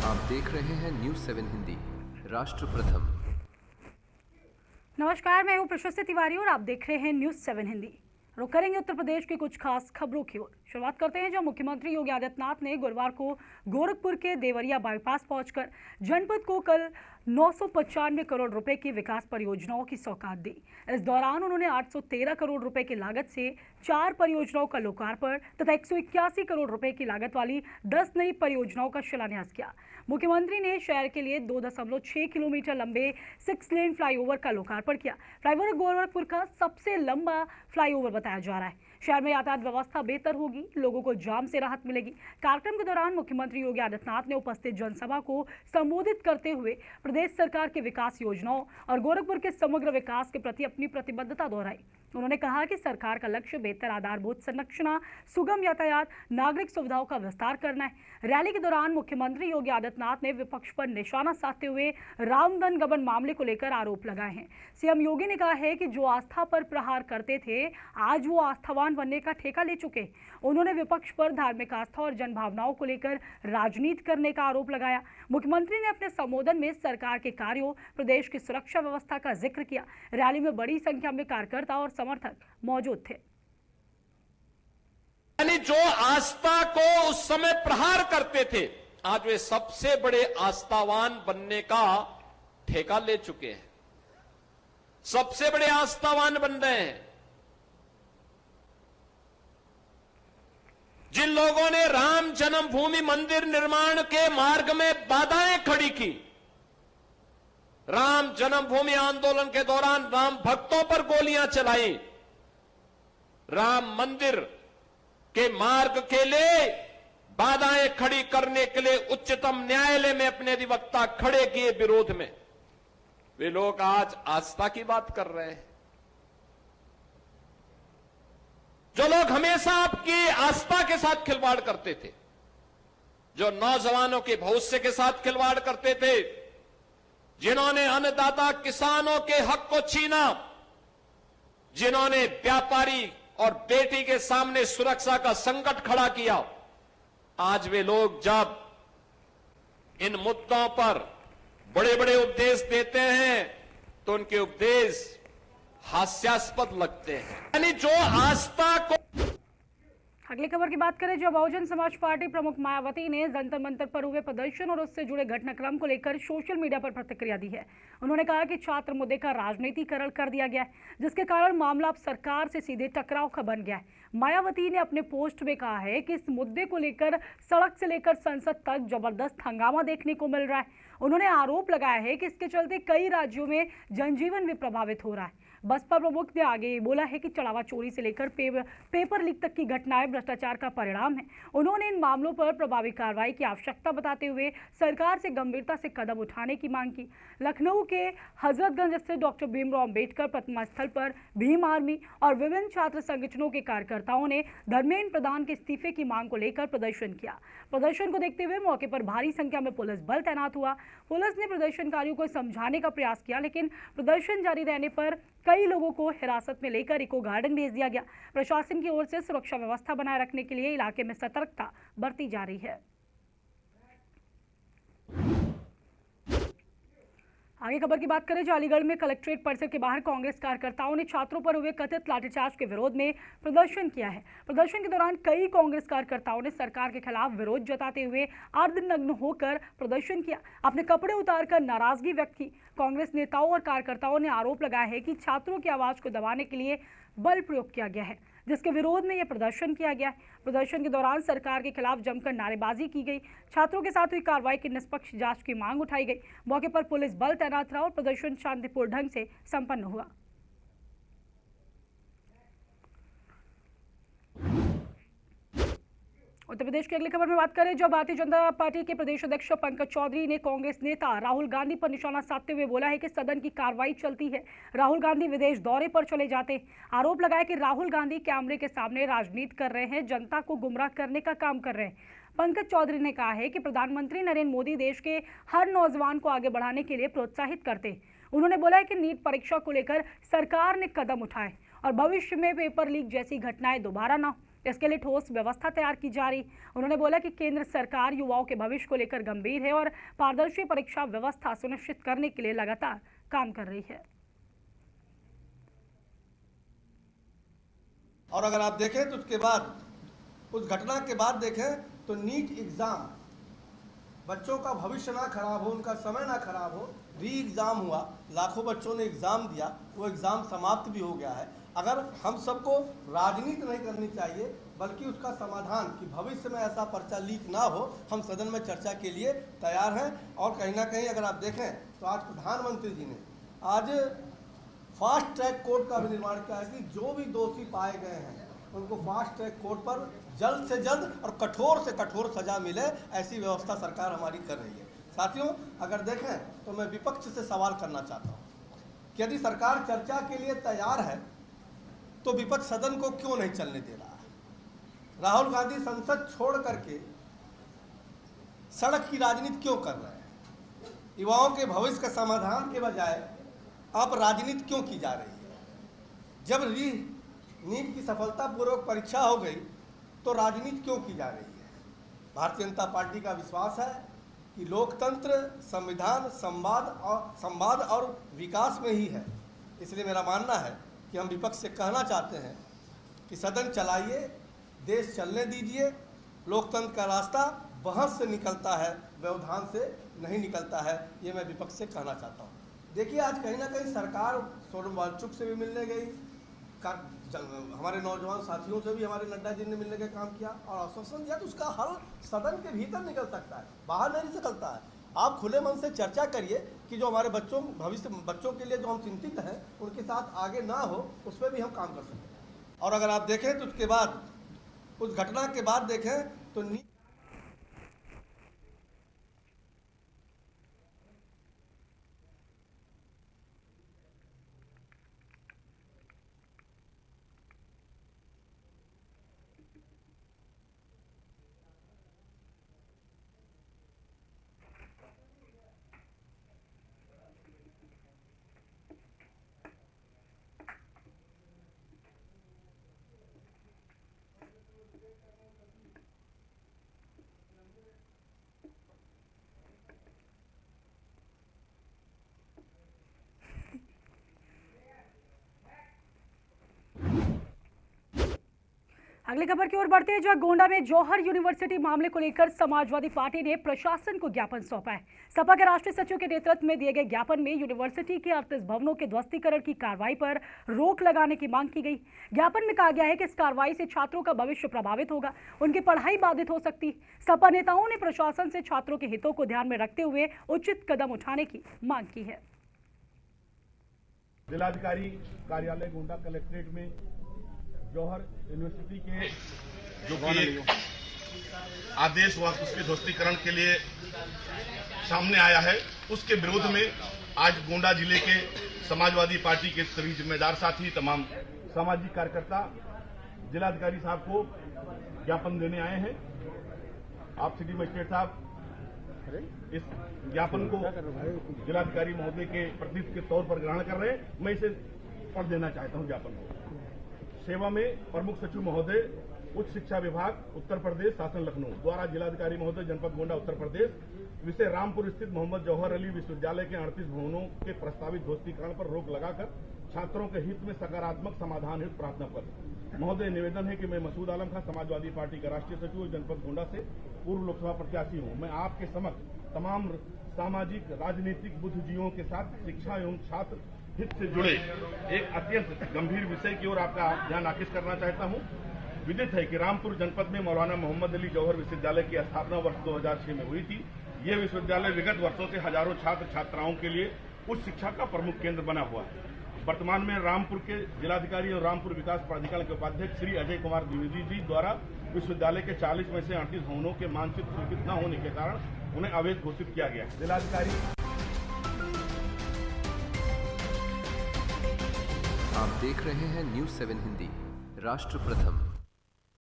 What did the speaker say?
आप देख रहे हैं न्यूज़ 7 हिंदी, राष्ट्र प्रथम। नमस्कार, मैं हूं प्रशस्ति तिवारी और आप देख रहे हैं न्यूज़ 7 हिंदी। रुक करेंगे उत्तर प्रदेश की कुछ खास खबरों की ओर। शुरुआत करते हैं जब मुख्यमंत्री योगी आदित्यनाथ ने गुरुवार को गोरखपुर के देवरिया बाईपास पहुंचकर जनपद को कल 995 करोड़ रुपए की विकास परियोजनाओं की सौगात दी। इस दौरान उन्होंने 813 करोड़ रुपए की लागत से 4 परियोजनाओं का लोकार्पण तथा 181 करोड़ रुपए की लागत वाली 10 नई परियोजनाओं का शिलान्यास किया। मुख्यमंत्री ने शहर के लिए 2.6 किलोमीटर लंबे 6 लेन फ्लाईओवर का लोकार्पण किया। फ्लाईओवर गोरखपुर का सबसे लंबा फ्लाईओवर बताया जा रहा है। शहर में यातायात व्यवस्था बेहतर होगी, लोगों को जाम से राहत मिलेगी। कार्यक्रम के दौरान मुख्यमंत्री योगी आदित्यनाथ ने उपस्थित जनसभा को संबोधित करते हुए प्रदेश सरकार की विकास योजनाओं और गोरखपुर के समग्र विकास के प्रति अपनी प्रतिबद्धता दोहराई। उन्होंने कहा कि सरकार का लक्ष्य बेहतर आधारभूत संरचना, सुगम यातायात, नागरिक सुविधाओं का विस्तार करना है। रैली के दौरान मुख्यमंत्री योगी आदित्यनाथ ने विपक्ष पर निशाना साधते हुए रामधन गबन मामले को लेकर आरोप लगाए हैं। सीएम योगी ने कहा है कि जो आस्था पर प्रहार करते थे, आज वो आस्थावान बनने का ठेका ले चुके। उन्होंने विपक्ष पर धार्मिक आस्था और जनभावनाओं को लेकर राजनीति करने का आरोप लगाया। मुख्यमंत्री ने अपने संबोधन में सरकार के कार्यों, प्रदेश की सुरक्षा व्यवस्था का जिक्र किया। रैली में बड़ी संख्या में कार्यकर्ता और समर्थक मौजूद थे। यानी जो आस्था को उस समय प्रहार करते थे, आज वे सबसे बड़े आस्थावान बनने का ठेका ले चुके हैं, सबसे बड़े आस्थावान बन रहे हैं। जिन लोगों ने राम जन्मभूमि मंदिर निर्माण के मार्ग में बाधाएं खड़ी की, राम जन्मभूमि आंदोलन के दौरान राम भक्तों पर गोलियां चलाई, राम मंदिर के मार्ग के लिए बाधाएं खड़ी करने के लिए उच्चतम न्यायालय में अपने अधिवक्ता खड़े किए विरोध में, वे लोग आज आस्था की बात कर रहे हैं। जो लोग हमेशा आपकी आस्था के साथ खिलवाड़ करते थे, जो नौजवानों के भविष्य के साथ खिलवाड़ करते थे, जिन्होंने अन्नदाता किसानों के हक को छीना, जिन्होंने व्यापारी और बेटी के सामने सुरक्षा का संकट खड़ा किया, आज वे लोग जब इन मुद्दों पर बड़े बड़े उपदेश देते हैं तो उनके उपदेश हास्यास्पद लगते हैं। यानी जो आस्था को। अगली खबर की बात करें, जो बहुजन समाज पार्टी प्रमुख मायावती ने जंतर मंतर पर हुए प्रदर्शन और उससे जुड़े घटनाक्रम को लेकर सोशल मीडिया पर प्रतिक्रिया दी है। उन्होंने कहा कि छात्र मुद्दे का राजनीतिकरण कर दिया गया है, जिसके कारण मामला अब सरकार से सीधे टकराव का बन गया है। मायावती ने अपने पोस्ट में कहा है कि इस मुद्दे को लेकर सड़क से लेकर संसद तक जबरदस्त हंगामा देखने को मिल रहा है। उन्होंने आरोप लगाया है कि इसके चलते कई राज्यों में जनजीवन भी प्रभावित हो रहा है। बसपा प्रमुख ने आगे बोला है कि चढ़ावा चोरी से लेकर पेपर लीक तक की घटनाएं भ्रष्टाचार का परिणाम है। उन्होंने इन मामलों पर प्रभावी कार्रवाई की आवश्यकता बताते हुए सरकार से गंभीरता से कदम उठाने की मांग की। लखनऊ के हजरतगंज स्थित डॉक्टर भीमराव अम्बेडकर प्रतिमा स्थल पर भीम आर्मी और विभिन्न छात्र संगठनों के कार्यकर्ताओं ने धर्मेंद्र प्रधान के इस्तीफे की मांग को लेकर प्रदर्शन किया। प्रदर्शन को देखते हुए मौके पर भारी संख्या में पुलिस बल तैनात हुआ। पुलिस ने प्रदर्शनकारियों को समझाने का प्रयास किया, लेकिन प्रदर्शन जारी रहने पर कई लोगों को हिरासत में लेकर इको गार्डन भेज दिया गया। प्रशासन की ओर से सुरक्षा व्यवस्था बनाए रखने के लिए इलाके में सतर्कता बरती जा रही है। आगे खबर की बात करें, जो अलीगढ़ में कलेक्ट्रेट परिसर के बाहर कांग्रेस कार्यकर्ताओं ने छात्रों पर हुए कथित लाठीचार्ज के विरोध में प्रदर्शन किया है। प्रदर्शन के दौरान कई कांग्रेस कार्यकर्ताओं ने सरकार के खिलाफ विरोध जताते हुए अर्धनग्न होकर प्रदर्शन किया, अपने कपड़े उतारकर नाराजगी व्यक्त की। कांग्रेस नेताओं और कार्यकर्ताओं ने आरोप लगाया है कि छात्रों की आवाज को दबाने के लिए बल प्रयोग किया गया है, जिसके विरोध में यह प्रदर्शन किया गया है। प्रदर्शन के दौरान सरकार के खिलाफ जमकर नारेबाजी की गई। छात्रों के साथ हुई कार्रवाई की निष्पक्ष जांच की मांग उठाई गई। मौके पर पुलिस बल तैनात रहा और प्रदर्शन शांतिपूर्ण ढंग से संपन्न हुआ। उत्तर प्रदेश की अगली खबर में बात करें, जो भारतीय जनता पार्टी के प्रदेश अध्यक्ष पंकज चौधरी ने कांग्रेस नेता राहुल गांधी पर निशाना साधते हुए बोला है कि सदन की कार्रवाई चलती है, राहुल गांधी विदेश दौरे पर चले जाते हैं। आरोप लगाया कि राहुल गांधी कैमरे के सामने राजनीति कर रहे हैं, जनता को गुमराह करने का काम कर रहे हैं। पंकज चौधरी ने कहा है कि प्रधानमंत्री नरेंद्र मोदी देश के हर नौजवान को आगे बढ़ाने के लिए प्रोत्साहित करते हैं। उन्होंने बोला है कि नीट परीक्षा को लेकर सरकार ने कदम उठाए और भविष्य में पेपर लीक जैसी घटनाएं दोबारा न हो। इसके लिए ठोस व्यवस्था तैयार की जा रही। उन्होंने बोला कि केंद्र सरकार युवाओं के भविष्य को लेकर गंभीर है और पारदर्शी परीक्षा व्यवस्था सुनिश्चित करने के लिए लगातार काम कर रही है। और अगर आप देखें तो उसके बाद, उस घटना के बाद देखें तो नीट एग्जाम, बच्चों का भविष्य ना खराब हो, उनका समय ना खराब हो, री एग्ज़ाम हुआ, लाखों बच्चों ने एग्ज़ाम दिया, वो एग्ज़ाम समाप्त भी हो गया है। अगर हम सबको राजनीति नहीं करनी चाहिए बल्कि उसका समाधान कि भविष्य में ऐसा पर्चा लीक ना हो, हम सदन में चर्चा के लिए तैयार हैं। और कहीं ना कहीं अगर आप देखें तो आज प्रधानमंत्री जी ने आज फास्ट ट्रैक कोर्ट का भी निर्माण किया है कि जो भी दोषी पाए गए हैं उनको फास्ट ट्रैक कोर्ट पर जल्द से जल्द और कठोर से कठोर सजा मिले, ऐसी व्यवस्था सरकार हमारी कर रही है। साथियों, अगर देखें तो मैं विपक्ष से सवाल करना चाहता हूं कि यदि सरकार चर्चा के लिए तैयार है तो विपक्ष सदन को क्यों नहीं चलने दे रहा है? राहुल गांधी संसद छोड़ करके सड़क की राजनीति क्यों कर रहे हैं? युवाओं के भविष्य का समाधान के बजाय अब राजनीति क्यों की जा रही है? जब नीट की सफलतापूर्वक परीक्षा हो गई तो राजनीति क्यों की जा रही है? भारतीय जनता पार्टी का विश्वास है कि लोकतंत्र, संविधान, संवाद और विकास में ही है। इसलिए मेरा मानना है कि हम विपक्ष से कहना चाहते हैं कि सदन चलाइए, देश चलने दीजिए। लोकतंत्र का रास्ता बहस से निकलता है, व्यवधान से नहीं निकलता है, ये मैं विपक्ष से कहना चाहता हूँ। देखिए, आज कहीं ना कहीं सरकार सोनम वांगचुक से भी मिलने गई, हमारे नौजवान साथियों से भी हमारे नड्डा जी ने मिलने का काम किया और आश्वासन दिया, तो उसका हल सदन के भीतर निकल सकता है, बाहर नहीं निकलता है। आप खुले मन से चर्चा करिए कि जो हमारे बच्चों के लिए जो हम चिंतित हैं उनके साथ आगे ना हो, उस पर भी हम काम कर सकते हैं। और अगर आप देखें तो उसके बाद, उस घटना के बाद देखें तो अगली खबर की ओर बढ़ते हैं, जहां गोंडा में जौहर यूनिवर्सिटी मामले को लेकर समाजवादी पार्टी ने प्रशासन को ज्ञापन सौंपा है। सपा के राष्ट्रीय सचिव के नेतृत्व में दिए गए ज्ञापन में यूनिवर्सिटी के 38 भवनों के ध्वस्तीकरण की कार्रवाई पर रोक लगाने की मांग की गई। ज्ञापन में कहा गया है कि इस कार्रवाई से छात्रों का भविष्य प्रभावित होगा, उनकी पढ़ाई बाधित हो सकती। सपा नेताओं ने प्रशासन से छात्रों के हितों को ध्यान में रखते हुए उचित कदम उठाने की मांग की है। जिलाधिकारी कार्यालय गोंडा कलेक्ट्रेट में जौहर यूनिवर्सिटी के जो कि आदेश हुआ उसके ध्वस्तीकरण के लिए सामने आया है, उसके विरोध में आज गोंडा जिले के समाजवादी पार्टी के सभी जिम्मेदार साथी, तमाम सामाजिक कार्यकर्ता जिलाधिकारी साहब को ज्ञापन देने आए हैं। आप सिटी मजिस्ट्रेट साहब इस ज्ञापन को जिलाधिकारी महोदय के प्रतिनिधि के तौर पर ग्रहण कर रहे हैं। मैं इसे पढ़ देना चाहता हूं ज्ञापन को। सेवा में प्रमुख सचिव महोदय, उच्च शिक्षा विभाग उत्तर प्रदेश शासन लखनऊ द्वारा जिलाधिकारी महोदय जनपद गोंडा उत्तर प्रदेश, विषय रामपुर स्थित मोहम्मद जौहर अली विश्वविद्यालय के 38 भवनों के प्रस्तावित ध्वस्तीकरण पर रोक लगाकर छात्रों के हित में सकारात्मक समाधान हेतु प्रार्थना पत्र। महोदय, निवेदन है कि मैं मसूद आलम खान समाजवादी पार्टी का राष्ट्रीय सचिव जनपद गोंडा से पूर्व लोकसभा प्रत्याशी हूं। मैं आपके समक्ष तमाम सामाजिक राजनीतिक बुद्धिजीवियों के साथ शिक्षा एवं छात्र हित से जुड़े एक अत्यंत गंभीर विषय की ओर आपका ध्यान आकृष्ट करना चाहता हूं। विदित है कि रामपुर जनपद में मौलाना मोहम्मद अली जौहर विश्वविद्यालय की स्थापना वर्ष 2006 में हुई थी। यह विश्वविद्यालय विगत वर्षों से हजारों छात्र छात्राओं के लिए उच्च शिक्षा का प्रमुख केंद्र बना हुआ है। वर्तमान में रामपुर के जिलाधिकारी और रामपुर विकास प्राधिकरण के उपाध्यक्ष श्री अजय कुमार द्विवेदी जी द्वारा विश्वविद्यालय के 40 में से 38 भवनों के मानचित्र स्वीकृत न होने के कारण उन्हें अवैध घोषित किया गया। जिलाधिकारी आप देख रहे हैं न्यूज़ 7 हिंदी, राष्ट्र प्रथम।